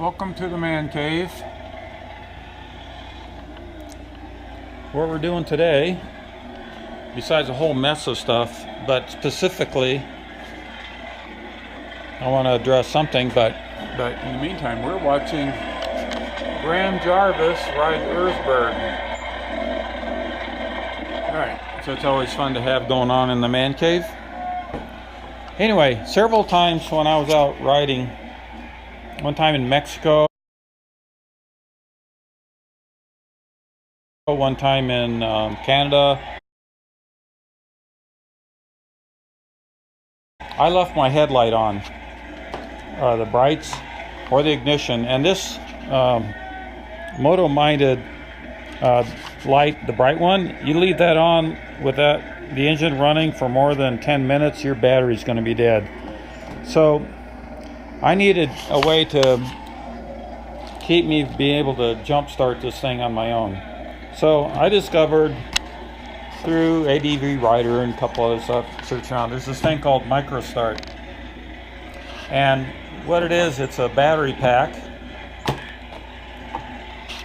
Welcome to the man cave. What we're doing today, besides a whole mess of stuff, but specifically I want to address something, but in the meantime we're watching Graham Jarvis ride Erzberg. Alright, so it's always fun to have going on in the man cave. Anyway, several times when I was out riding, one time in Mexico, one time in Canada, I left my headlight on, the brights or the ignition, and this moto-minded light, the bright one, you leave that on with the engine running for more than 10 minutes, your battery's going to be dead. So I needed a way to keep me being able to jump start this thing on my own. So I discovered through ADV Writer and a couple other stuff, search around, there's this thing called MIcrostart. And what it is, it's a battery pack.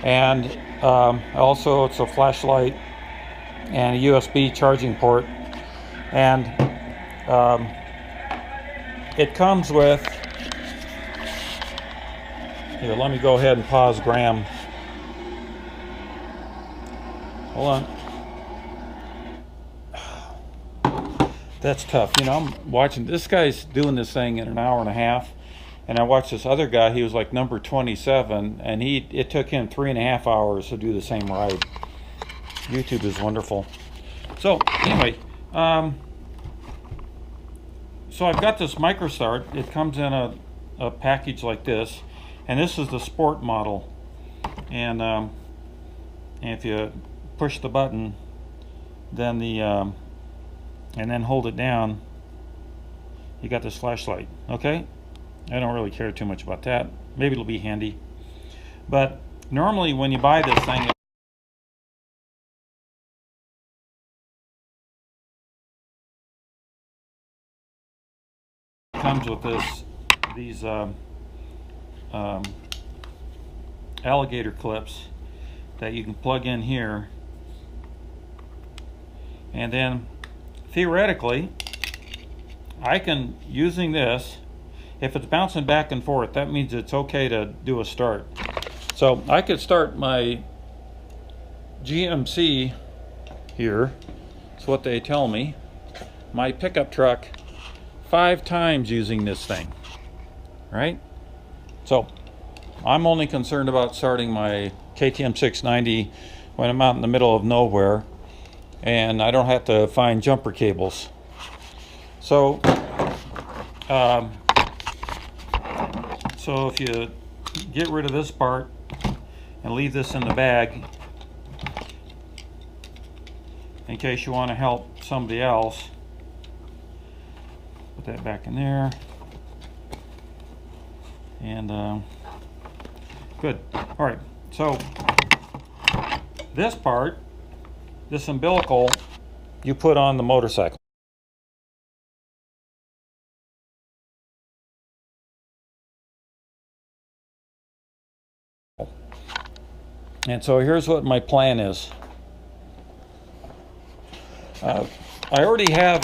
And also it's a flashlight and a USB charging port. And it comes with, here, let me go ahead and pause Graham. Hold on. That's tough. You know, I'm watching, this guy's doing this thing in an hour and a half, and I watched this other guy, he was like number 27, and it took him 3.5 hours to do the same ride. YouTube is wonderful. So anyway, so I've got this MIcrostart. It comes in a package like this, and this is the sport model. And if you push the button, then and then hold it down, you got this flashlight. Okay, I don't really care too much about that. Maybe it'll be handy, but normally when you buy this thing, it comes with these alligator clips that you can plug in here, and then theoretically I can, using this, if it's bouncing back and forth, that means it's okay to do a start. So I could start my GMC here, that's what they tell me, my pickup truck 5 times using this thing, right? So I'm only concerned about starting my KTM 690 when I'm out in the middle of nowhere and I don't have to find jumper cables. So so if you get rid of this part and leave this in the bag in case you want to help somebody else, put that back in there, and good. All right, so this part, this umbilical, you put on the motorcycle. And so here's what my plan is. I already have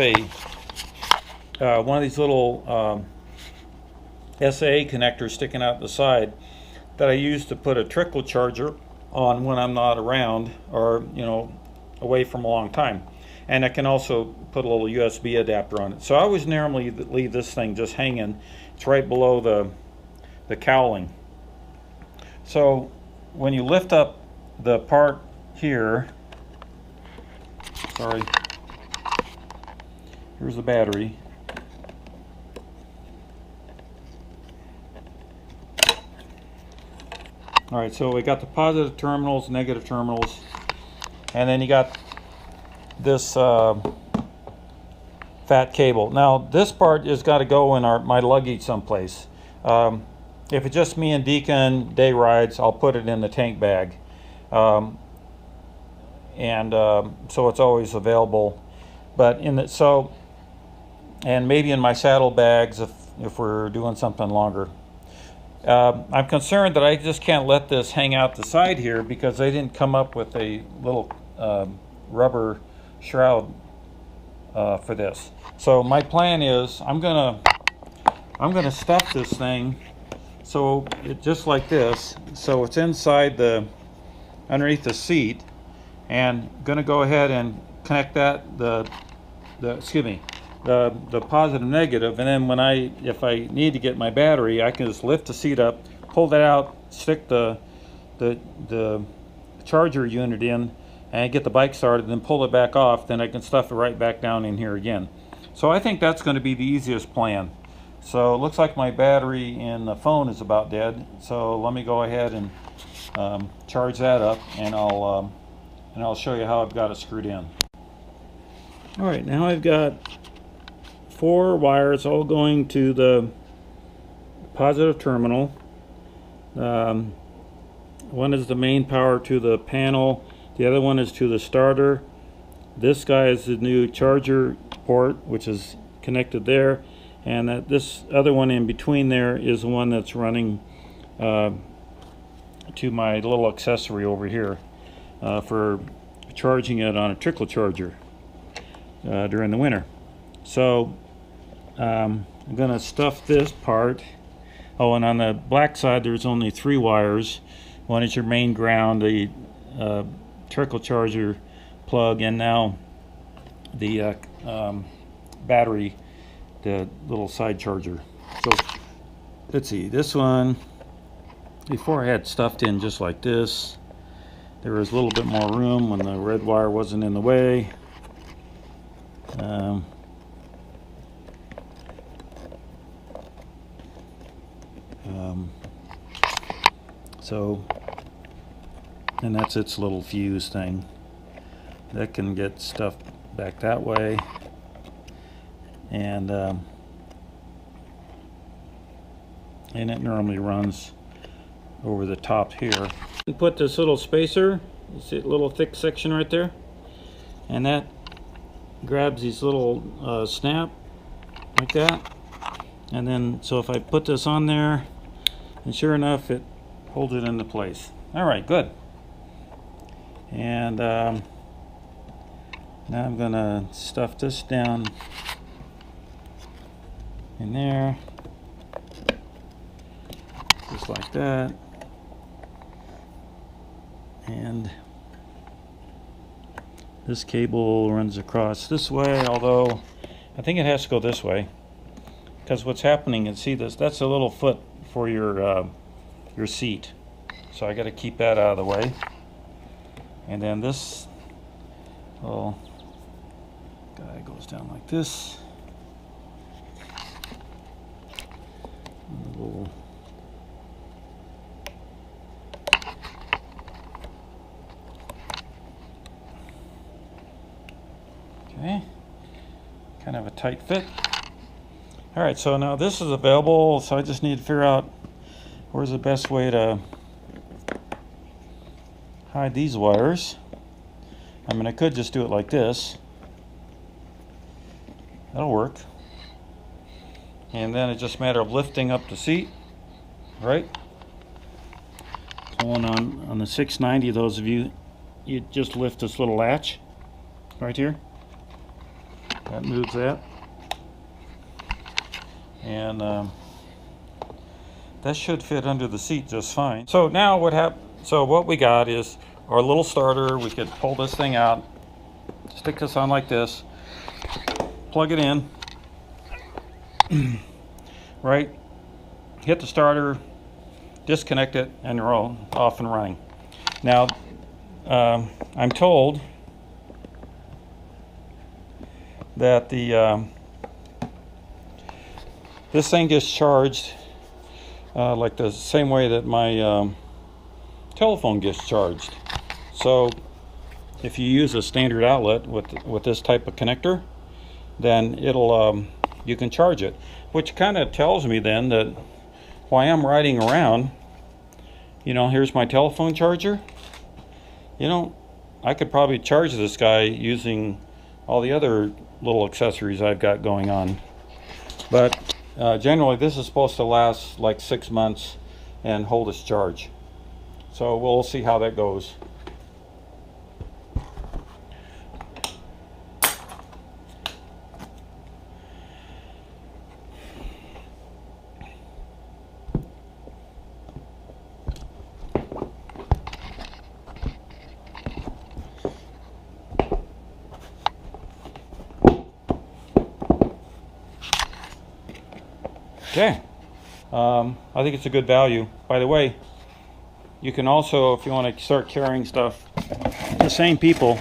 one of these little SA connectors sticking out the side that I use to put a trickle charger on when I'm not around, or away from a long time. And I can also put a little USB adapter on it. So I always normally leave this thing just hanging. It's right below the cowling. So when you lift up the part here, sorry, here's the battery. All right, so we got the positive terminals, negative terminals, and then you got this fat cable. Now this part has got to go in my luggage someplace. If it's just me and Deacon day rides, I'll put it in the tank bag, so it's always available. But and maybe in my saddle bags if we're doing something longer. I'm concerned that I just can't let this hang out the side here because they didn't come up with a little rubber shroud for this. So my plan is I'm gonna stuff this thing so it just like this, so it's inside underneath the seat, and gonna go ahead and connect that the positive negative, and then if I need to get my battery, I can just lift the seat up, pull that out, stick the charger unit in, and get the bike started, then pull it back off. Then I can stuff it right back down in here again. So I think that's going to be the easiest plan. So it looks like my battery in the phone is about dead. So let me go ahead and charge that up, and I'll show you how I've got it screwed in. All right, now I've got 4 wires all going to the positive terminal. One is the main power to the panel, the other one is to the starter. This guy is the new charger port, which is connected there, and this other one in between there is the one that's running to my little accessory over here for charging it on a trickle charger during the winter. So I'm going to stuff this part. Oh, and on the black side there's only 3 wires. One is your main ground, the trickle charger plug, and now the battery, the little side charger. So let's see, this one, before I had stuffed in just like this, there was a little bit more room when the red wire wasn't in the way. And that's its little fuse thing that can get stuff back that way, and it normally runs over the top here. And put this little spacer, you see a little thick section right there, and that grabs these little snap like that, and then so if I put this on there, and sure enough it holds it into place. All right, good. And now I'm gonna stuff this down in there just like that, and this cable runs across this way, although I think it has to go this way, because what's happening is, see this, that's a little foot for your seat, so I got to keep that out of the way. And then this little guy goes down like this. Okay, kind of a tight fit. All right, so now this is available, so I just need to figure out where's the best way to hide these wires. I mean, I could just do it like this. That'll work. And then it's just a matter of lifting up the seat, right? Pulling on the 690, those of you, you just lift this little latch right here. That moves that. And that should fit under the seat just fine. So now what we got is our little starter. We could pull this thing out, stick this on like this, plug it in, right, hit the starter, disconnect it, and you're all off and running. Now I'm told that this thing gets charged like the same way that my telephone gets charged. So if you use a standard outlet with this type of connector, then it'll you can charge it, which kind of tells me then that while I'm riding around, you know, here's my telephone charger, you know, I could probably charge this guy using all the other little accessories I've got going on. But generally this is supposed to last like 6 months and hold its charge. So we'll see how that goes. Okay, I think it's a good value. By the way, you can also, if you want to start carrying stuff, the same people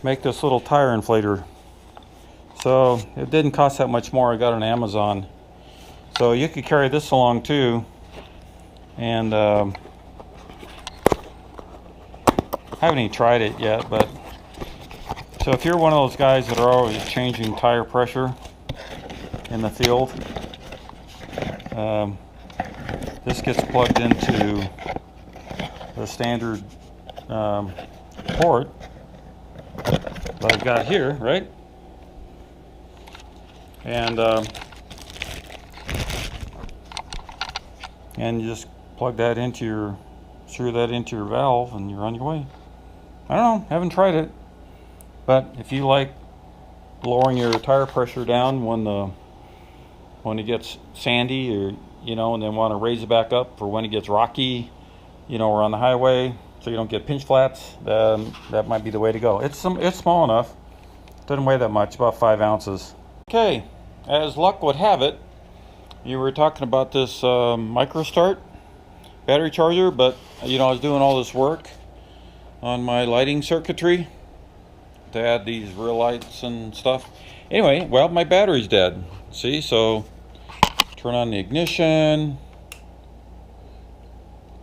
make this little tire inflator. So it didn't cost that much more. I got it on Amazon. So you could carry this along too. And I haven't even tried it yet, but so if you're one of those guys that are always changing tire pressure in the field, this gets plugged into the standard port that I've got here, right? And you just plug that into your, screw that into your valve, and you're on your way. I don't know, haven't tried it, but if you like lowering your tire pressure down when it gets sandy, or and then want to raise it back up for when it gets rocky, or on the highway, so you don't get pinch flats, that might be the way to go. It's small enough, doesn't weigh that much, about 5 ounces. Okay, as luck would have it, you were talking about this MIcrostart battery charger, but I was doing all this work on my lighting circuitry to add these rear lights and stuff. Anyway, well, my battery's dead. See, so turn on the ignition.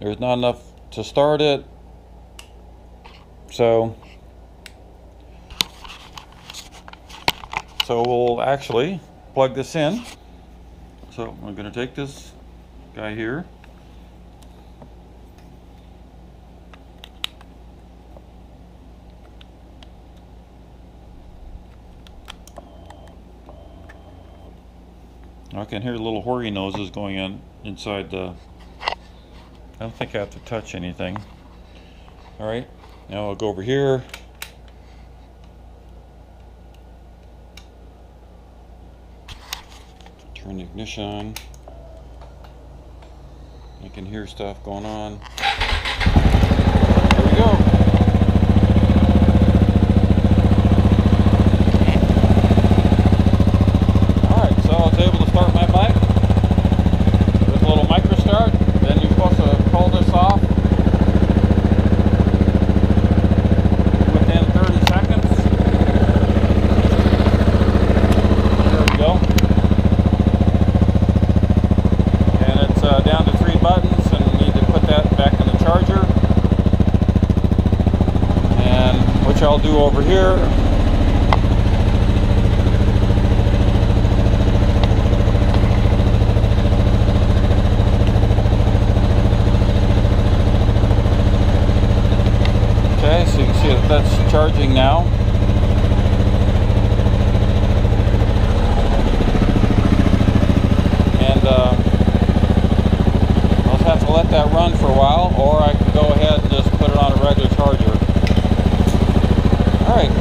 There's not enough to start it. So we'll actually plug this in. So I'm going to take this guy here. I can hear little whirry noses going on inside the... I don't think I have to touch anything. Alright, now I'll go over here. Turn the ignition on. I can hear stuff going on. There we go. Alright, so I was able to start my bike with a little MIcrostart. Then you're supposed to pull this off within 30 seconds. There we go. And it's down to 3 buttons, and we need to put that back in the charger. And which I'll do over here. So you can see that that's charging now. And I'll have to let that run for a while, or I can go ahead and just put it on a regular charger. Alright.